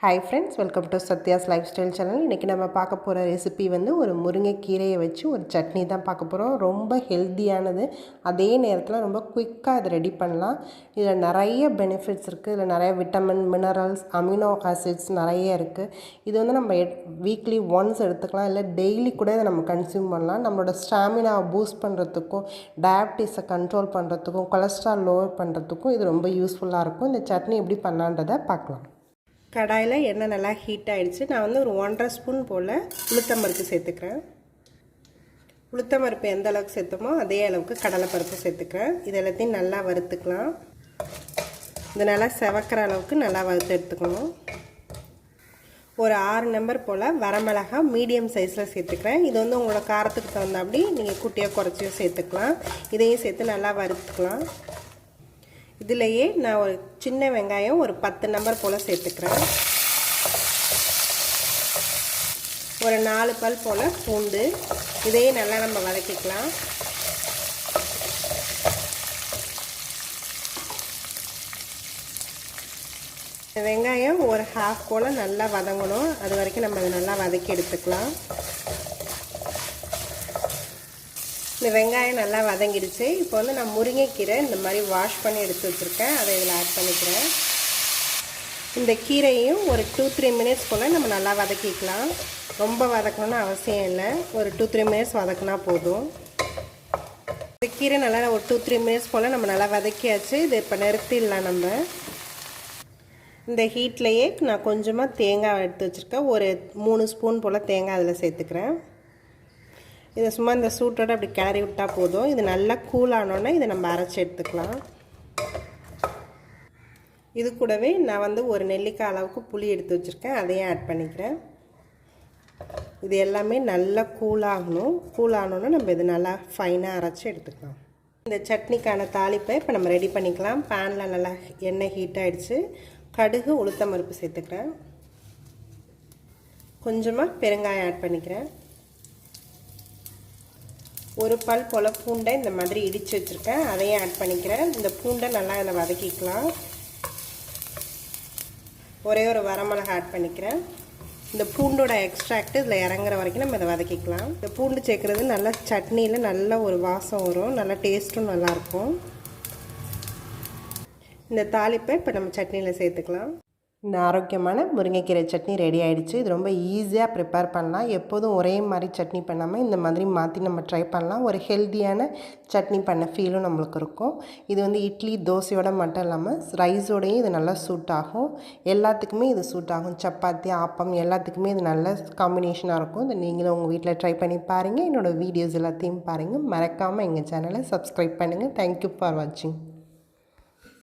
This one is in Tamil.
Hi friends, welcome to Satya's Lifestyle Channel. இன்றைக்கி நம்ம பார்க்க போகிற ரெசிபி வந்து ஒரு முருங்கைக்கீரையை வச்சு ஒரு சட்னி தான் பார்க்க போகிறோம். ரொம்ப ஹெல்த்தியானது, அதே நேரத்தில் ரொம்ப குயிக்காக அதை ரெடி பண்ணலாம். இதில் நிறைய பெனிஃபிட்ஸ் இருக்குது. இதில் நிறைய விட்டமின், மினரல்ஸ், அமினோ ஆசிட்ஸ் நிறைய இருக்குது. இது வந்து நம்ம வீக்லி ஒன்ஸ் எடுத்துக்கலாம், இல்லை டெய்லி கூட இதை நம்ம கன்சியூம் பண்ணலாம். நம்மளோட ஸ்டாமினாவை பூஸ்ட் பண்ணுறதுக்கும், டயபிட்டிஸை கண்ட்ரோல் பண்ணுறதுக்கும், கொலஸ்ட்ரால் லோவர் பண்ணுறதுக்கும் இது ரொம்ப யூஸ்ஃபுல்லாக இருக்கும். இந்த சட்னி எப்படி பண்ணலான்றதை பார்க்கலாம். கடாயில் எண்ணெய் நல்லா ஹீட் ஆகிடுச்சு. நான் வந்து ஒரு 1.5 ஸ்பூன் போல் உளுத்தம்பருப்பு சேர்த்துக்கிறேன். உளுத்தம்பருப்பு எந்த அளவுக்கு சேர்த்தோமோ அதே அளவுக்கு கடலைப்பருப்பு சேர்த்துக்கிறேன். இது எல்லாத்தையும் நல்லா வறுத்துக்கலாம். இது நல்லா செவக்கிற அளவுக்கு நல்லா வறுத்து எடுத்துக்கணும். ஒரு 6 நம்பர் போல் வரமிளகா மீடியம் சைஸில் சேர்த்துக்கிறேன். இது வந்து உங்களோட காரத்துக்கு தகுந்தாப்படி நீங்கள் குட்டியாக குறைச்சியும் சேர்த்துக்கலாம். இதையும் சேர்த்து நல்லா வறுத்துக்கலாம். இதிலேயே நான் ஒரு சின்ன வெங்காயம் ஒரு 10 நம்பர் போல் சேர்த்துக்கிறேன். ஒரு 4 பல் போல் பூண்டு, இதையே நல்லா நம்ம வதக்கிக்கலாம். வெங்காயம் ஒரு ஹாஃப் போல் நல்லா வதங்கணும். அது வரைக்கும் நம்ம அதை நல்லா வதக்கி எடுத்துக்கலாம். இந்த வெங்காயம் நல்லா வதங்கிடுச்சு. இப்போ வந்து நான் முருங்கைக்கீரை இந்த மாதிரி வாஷ் பண்ணி எடுத்து வச்சுருக்கேன். அதை இதில் ஆட் பண்ணிக்கிறேன். இந்த கீரையும் ஒரு 2-3 மினிட்ஸ் போல் நம்ம நல்லா வதக்கிக்கலாம். ரொம்ப வதக்கணும்னு அவசியம் இல்லை, ஒரு 2-3 மினிட்ஸ் வதக்கினா போதும். இந்த கீரை நல்லா ஒரு 2-3 மினிட்ஸ் போல் நம்ம நல்லா வதக்கியாச்சு. இது இப்போ நிறுத்திடலாம். நம்ம இந்த ஹீட்லேயே நான் கொஞ்சமாக தேங்காய் எடுத்து வச்சுருக்கேன். ஒரு 3 ஸ்பூன் போல் தேங்காய் அதில் சேர்த்துக்கிறேன். இதை சும்மா இந்த சூட்டோடு அப்படி கிளறி விட்டால் போதும். இது நல்லா கூலானோன்னே இதை நம்ம அரைச்சி எடுத்துக்கலாம். இது கூடவே நான் வந்து ஒரு நெல்லிக்காய் அளவுக்கு புளி எடுத்து வச்சுருக்கேன். அதையும் ஆட் பண்ணிக்கிறேன். இது எல்லாமே நல்லா கூலாகணும். கூலானோன்னு நம்ம இது நல்லா ஃபைனாக அரைச்சி எடுத்துக்கலாம். இந்த சட்னிக்கான தாளிப்பை இப்போ நம்ம ரெடி பண்ணிக்கலாம். பேனில் நல்லா எண்ணெய் ஹீட் ஆகிடுச்சு. கடுகு, உளுத்தம்பருப்பு சேர்த்துக்கிறேன். கொஞ்சமாக பெருங்காயம் ஆட் பண்ணிக்கிறேன். ஒரு பல் போல் பூண்டை இந்த மாதிரி இடித்து வச்சுருக்கேன். அதையும் ஆட் பண்ணிக்கிறேன். இந்த பூண்டை நல்லா இதில் வதக்கிக்கலாம். ஒரே ஒரு வரமிளகா ஆட் பண்ணிக்கிறேன். இந்த பூண்டோட எக்ஸ்ட்ராக்ட் இதில் இறங்குற வரைக்கும் நம்ம இதை வதக்கிக்கலாம். இந்த பூண்டு சேர்க்குறது நல்லா சட்னியில் நல்ல ஒரு வாசம் வரும், நல்லா டேஸ்ட்டும் நல்லாயிருக்கும். இந்த தாளிப்பை இப்போ நம்ம சட்னியில் சேர்த்துக்கலாம். இந்த ஆரோக்கியமான முருங்கைக்கீரை சட்னி ரெடி ஆகிடுச்சு. இது ரொம்ப ஈஸியாக ப்ரிப்பேர் பண்ணலாம். எப்போதும் ஒரே மாதிரி சட்னி பண்ணாமல் இந்த மாதிரி மாற்றி நம்ம ட்ரை பண்ணலாம். ஒரு ஹெல்த்தியான சட்னி பண்ண ஃபீலும் நம்மளுக்கு இருக்கும். இது வந்து இட்லி, தோசையோடு மட்டும் இல்லாமல் ரைஸோடையும் இது நல்லா சூட் ஆகும். எல்லாத்துக்குமே இது சூட் ஆகும். சப்பாத்தி, ஆப்பம் எல்லாத்துக்குமே இது நல்ல காம்பினேஷனாக இருக்கும். இதை நீங்களும் உங்கள் வீட்டில் ட்ரை பண்ணி பாருங்கள். என்னோடய வீடியோஸ் எல்லாத்தையும் பாருங்கள். மறக்காமல் எங்கள் சேனலை சப்ஸ்கிரைப் பண்ணுங்கள். தேங்க்யூ ஃபார் வாட்சிங்.